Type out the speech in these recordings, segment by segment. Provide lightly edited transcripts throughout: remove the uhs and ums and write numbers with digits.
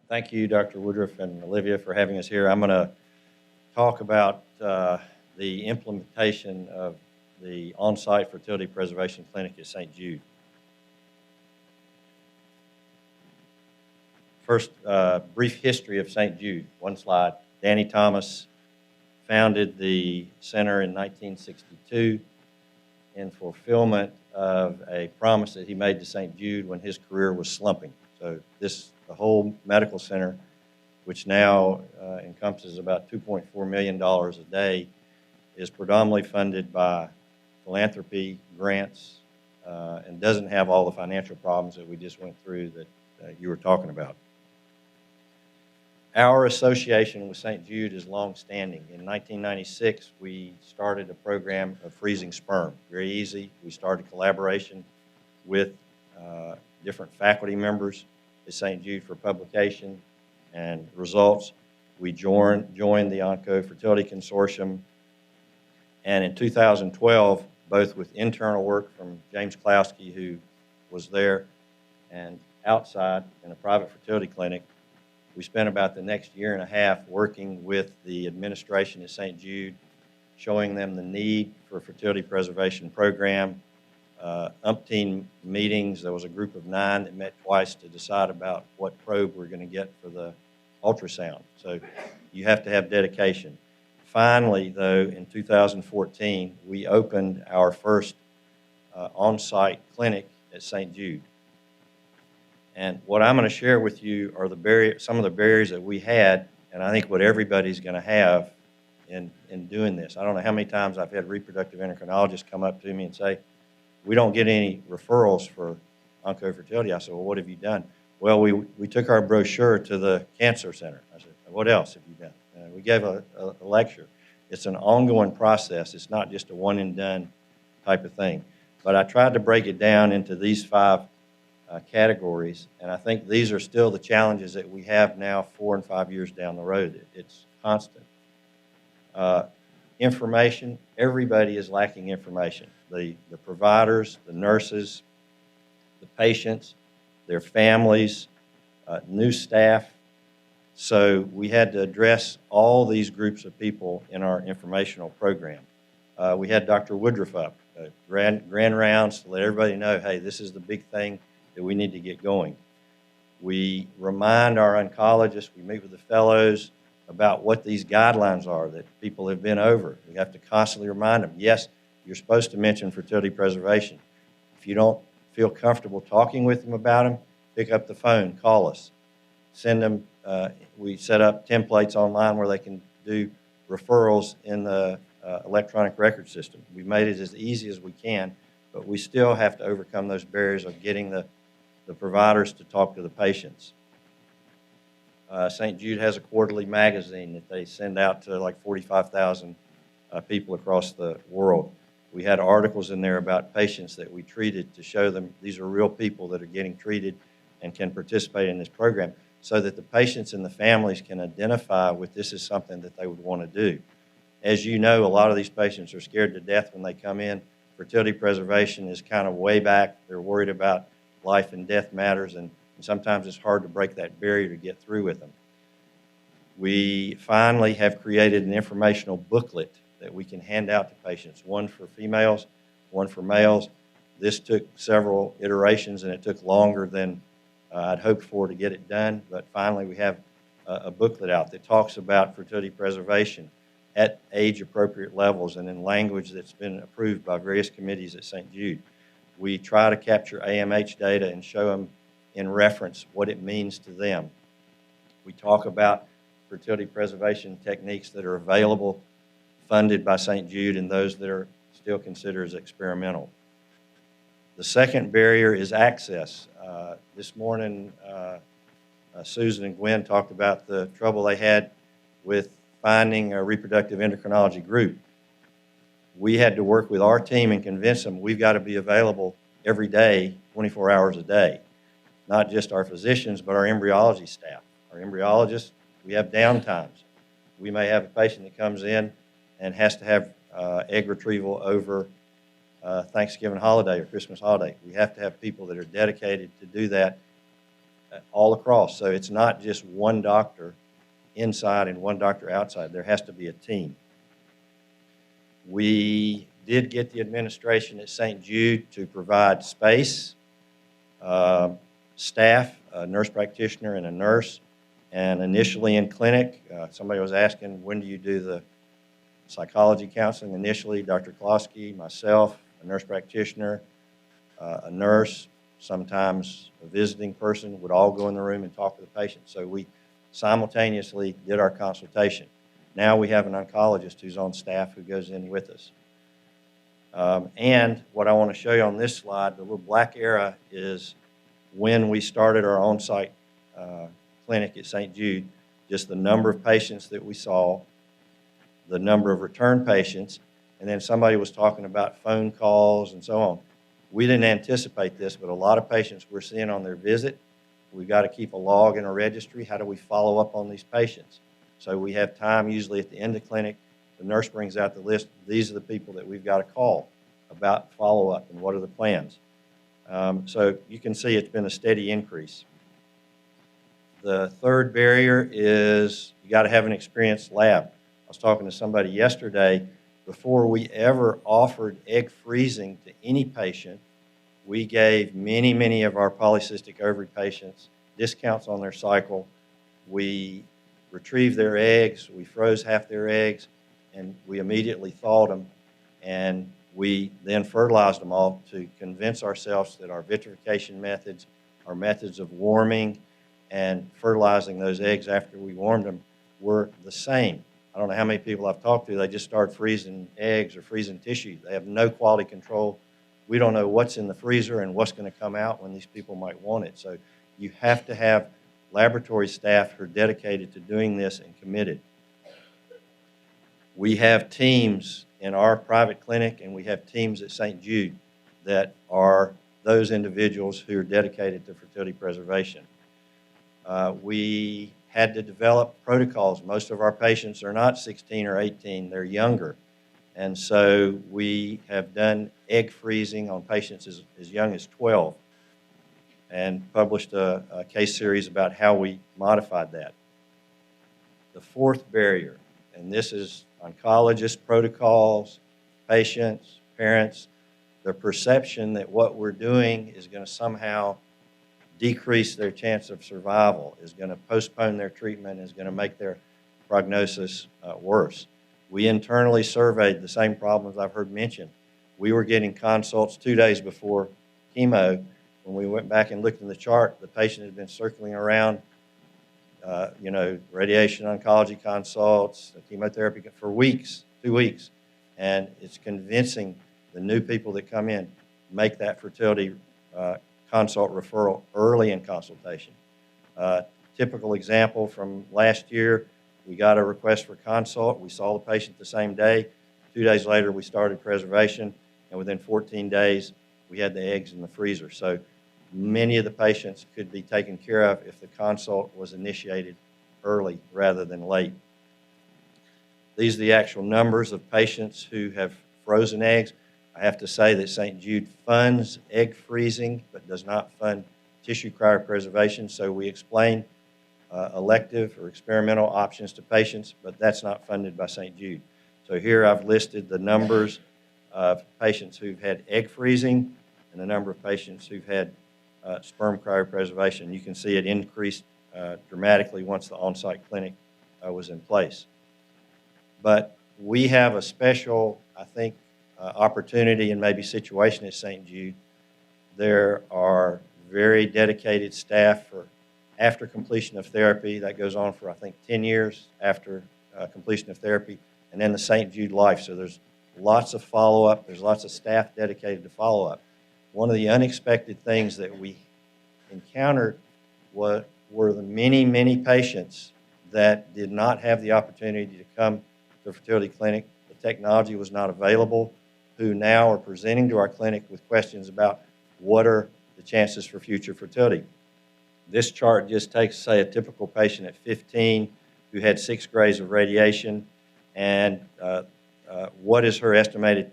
Thank you, Dr. Woodruff and Olivia, for having us here. I'm going to talk about the implementation of the on-site fertility preservation clinic at St. Jude. First, brief history of St. Jude. One slide. Danny Thomas founded the center in 1962 in fulfillment of a promise that he made to St. Jude when his career was slumping. So the whole medical center, which now encompasses about $2.4 million a day, is predominantly funded by philanthropy, grants, and doesn't have all the financial problems that we just went through that you were talking about. Our association with St. Jude is long-standing. In 1996, we started a program of freezing sperm. Very easy. We started collaboration with different faculty members at St. Jude for publication and results. We joined the Oncofertility Consortium, and in 2012, both with internal work from James Klowski, who was there, and outside in a private fertility clinic, we spent about the next year and a half working with the administration at St. Jude, showing them the need for a fertility preservation program, umpteen meetings. There was a group of 9 that met twice to decide about what probe we're going to get for the ultrasound. So you have to have dedication. Finally, though, in 2014, we opened our first on-site clinic at St. Jude. And what I'm going to share with you are some of the barriers that we had, and I think what everybody's going to have in doing this. I don't know how many times I've had reproductive endocrinologists come up to me and say, we don't get any referrals for oncofertility. I said, well, what have you done? Well, we took our brochure to the cancer center. I said, what else have you done? We gave a lecture. It's an ongoing process. It's not just a one-and-done type of thing. But I tried to break it down into these 5 categories, and I think these are still the challenges that we have now 4 and 5 years down the road. It's constant. Information, everybody is lacking information. The providers, the nurses, the patients, their families, new staff. So we had to address all these groups of people in our informational program. We had Dr. Woodruff up, grand rounds to let everybody know, hey, this is the big thing that we need to get going. We remind our oncologists, we meet with the fellows about what these guidelines are that people have been over. We have to constantly remind them, yes, you're supposed to mention fertility preservation. If you don't feel comfortable talking with them about them, pick up the phone, call us. Send them, we set up templates online where they can do referrals in the electronic record system. We've made it as easy as we can, but we still have to overcome those barriers of getting the providers to talk to the patients. St. Jude has a quarterly magazine that they send out to like 45,000 people across the world. We had articles in there about patients that we treated to show them these are real people that are getting treated and can participate in this program so that the patients and the families can identify with this is something that they would want to do. As you know, a lot of these patients are scared to death when they come in. Fertility preservation is kind of way back. They're worried about life and death matters, and sometimes it's hard to break that barrier to get through with them. We finally have created an informational booklet that we can hand out to patients, one for females, one for males. This took several iterations, and it took longer than I'd hoped for to get it done, but finally we have a booklet out that talks about fertility preservation at age-appropriate levels and in language that's been approved by various committees at St. Jude. We try to capture AMH data and show them in reference what it means to them. We talk about fertility preservation techniques that are available, funded by St. Jude, and those that are still considered as experimental. The second barrier is access. This morning, Susan and Gwen talked about the trouble they had with finding a reproductive endocrinology group. We had to work with our team and convince them we've got to be available every day, 24 hours a day. Not just our physicians, but our embryology staff. Our embryologists, we have downtimes. We may have a patient that comes in and has to have egg retrieval over Thanksgiving holiday or Christmas holiday. We have to have people that are dedicated to do that all across. So it's not just one doctor inside and one doctor outside. There has to be a team. We did get the administration at St. Jude to provide space, staff, a nurse practitioner and a nurse. And initially in clinic, somebody was asking, when do you do the psychology counseling? Initially, Dr. Klosky, myself, a nurse practitioner, a nurse, sometimes a visiting person would all go in the room and talk to the patient. So we simultaneously did our consultation. Now we have an oncologist who's on staff who goes in with us. And what I want to show you on this slide, the little black arrow is when we started our on-site clinic at St. Jude, just the number of patients that we saw, the number of return patients, and then somebody was talking about phone calls and so on. We didn't anticipate this, but a lot of patients we're seeing on their visit, we've got to keep a log in a registry. How do we follow up on these patients? So we have time usually at the end of clinic. The nurse brings out the list. These are the people that we've got to call about follow-up and what are the plans. So you can see it's been a steady increase. The third barrier is you got to have an experienced lab. I was talking to somebody yesterday. Before we ever offered egg freezing to any patient, we gave many of our polycystic ovary patients discounts on their cycle. We retrieved their eggs, we froze half their eggs, and we immediately thawed them, and we then fertilized them all to convince ourselves that our vitrification methods, our methods of warming and fertilizing those eggs after we warmed them were the same. I don't know how many people I've talked to, they just start freezing eggs or freezing tissue. They have no quality control. We don't know what's in the freezer and what's going to come out when these people might want it. So you have to have laboratory staff who are dedicated to doing this and committed. We have teams in our private clinic and we have teams at St. Jude that are those individuals who are dedicated to fertility preservation. We had to develop protocols. Most of our patients are not 16 or 18, they're younger. And so we have done egg freezing on patients as young as 12 and published a case series about how we modified that. The fourth barrier, and this is oncologists, protocols, patients, parents, the perception that what we're doing is going to somehow decrease their chance of survival, is going to postpone their treatment, is going to make their prognosis worse. We internally surveyed the same problems I've heard mentioned. We were getting consults 2 days before chemo. When we went back and looked in the chart, the patient had been circling around, radiation oncology consults, chemotherapy for weeks, 2 weeks. And it's convincing the new people that come in, make that fertility consult referral early in consultation. Typical example from last year, we got a request for consult. We saw the patient the same day. 2 days later, we started preservation, and within 14 days, we had the eggs in the freezer. So many of the patients could be taken care of if the consult was initiated early rather than late. These are the actual numbers of patients who have frozen eggs. I have to say that St. Jude funds egg freezing but does not fund tissue cryopreservation, so we explain elective or experimental options to patients, but that's not funded by St. Jude. So here I've listed the numbers of patients who've had egg freezing and the number of patients who've had sperm cryopreservation. You can see it increased dramatically once the on-site clinic was in place. But we have a special, I think, opportunity and maybe situation at St. Jude. There are very dedicated staff for after completion of therapy. That goes on for, I think, 10 years after completion of therapy, and then the St. Jude Life. So there's lots of follow-up. There's lots of staff dedicated to follow-up. One of the unexpected things that we encountered were the many patients that did not have the opportunity to come to the fertility clinic. The technology was not available, who now are presenting to our clinic with questions about what are the chances for future fertility. This chart just takes, say, a typical patient at 15 who had 6 grays of radiation, and what is her estimated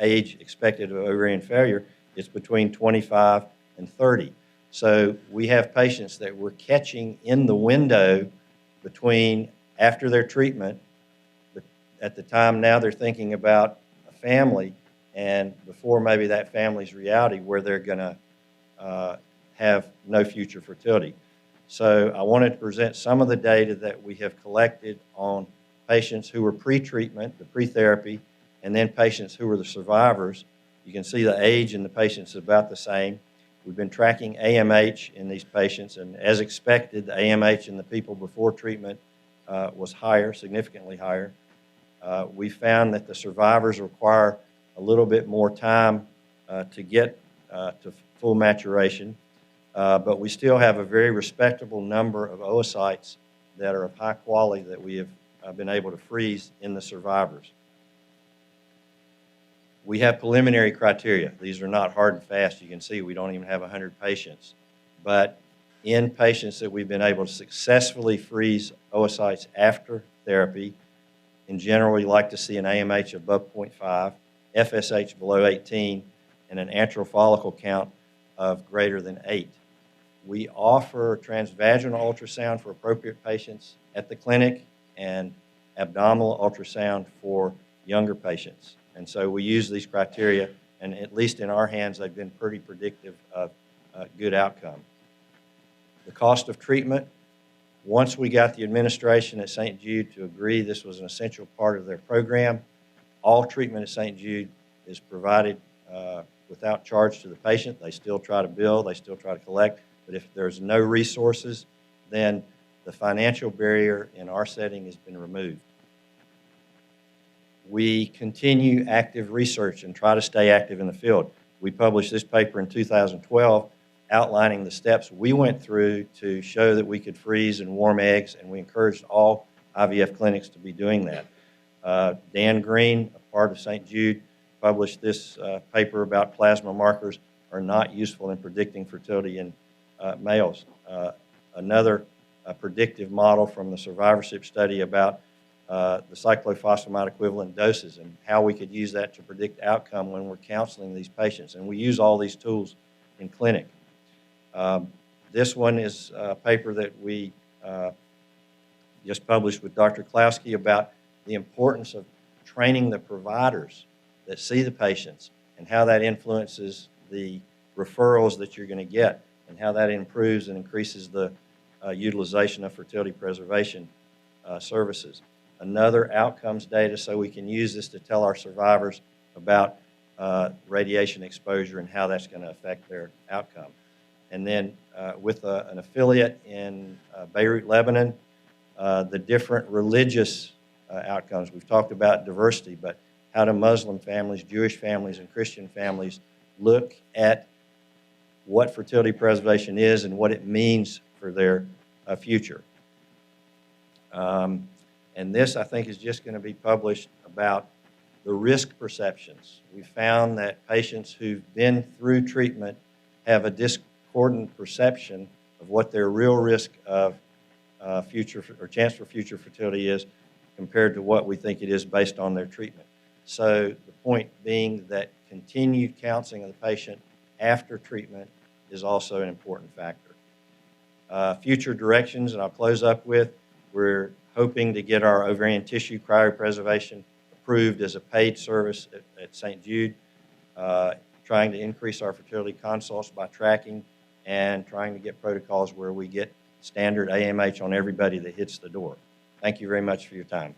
age expected of ovarian failure? It's between 25 and 30. So we have patients that we're catching in the window between after their treatment, but at the time now they're thinking about a family, and before maybe that family's reality where they're going to have no future fertility. So I wanted to present some of the data that we have collected on patients who were pre-treatment, the pre-therapy, and then patients who were the survivors. You can see the age in the patients is about the same. We've been tracking AMH in these patients, and as expected, the AMH in the people before treatment was higher, significantly higher. We found that the survivors require a little bit more time to get to full maturation, but we still have a very respectable number of oocytes that are of high quality that we have been able to freeze in the survivors. We have preliminary criteria. These are not hard and fast. You can see we don't even have 100 patients. But in patients that we've been able to successfully freeze oocytes after therapy, in general, we like to see an AMH above 0.5, FSH below 18, and an antral follicle count of greater than 8. We offer transvaginal ultrasound for appropriate patients at the clinic and abdominal ultrasound for younger patients. And so we use these criteria, and at least in our hands, they've been pretty predictive of good outcome. The cost of treatment, once we got the administration at St. Jude to agree this was an essential part of their program, all treatment at St. Jude is provided without charge to the patient. They still try to bill, they still try to collect, but if there's no resources, then the financial barrier in our setting has been removed. We continue active research and try to stay active in the field. We published this paper in 2012 outlining the steps we went through to show that we could freeze and warm eggs, and we encouraged all IVF clinics to be doing that. Dan Green, a part of St. Jude, published this paper about plasma markers are not useful in predicting fertility in males. Another predictive model from the survivorship study about the cyclophosphamide equivalent doses and how we could use that to predict outcome when we're counseling these patients. And we use all these tools in clinic. This one is a paper that we just published with Dr. Klowski about the importance of training the providers that see the patients and how that influences the referrals that you're going to get and how that improves and increases the utilization of fertility preservation services. Another outcomes data so we can use this to tell our survivors about radiation exposure and how that's going to affect their outcome. And then with an affiliate in Beirut, Lebanon, the different religious outcomes. We've talked about diversity, but how do Muslim families, Jewish families, and Christian families look at what fertility preservation is and what it means for their future? And this, I think, is just going to be published about the risk perceptions. We found that patients who've been through treatment have a discordant perception of what their real risk of future or chance for future fertility is compared to what we think it is based on their treatment. So the point being that continued counseling of the patient after treatment is also an important factor. Future directions, and I'll close up with, we're hoping to get our ovarian tissue cryopreservation approved as a paid service at St. Jude, trying to increase our fertility consults by tracking and trying to get protocols where we get standard AMH on everybody that hits the door. Thank you very much for your time.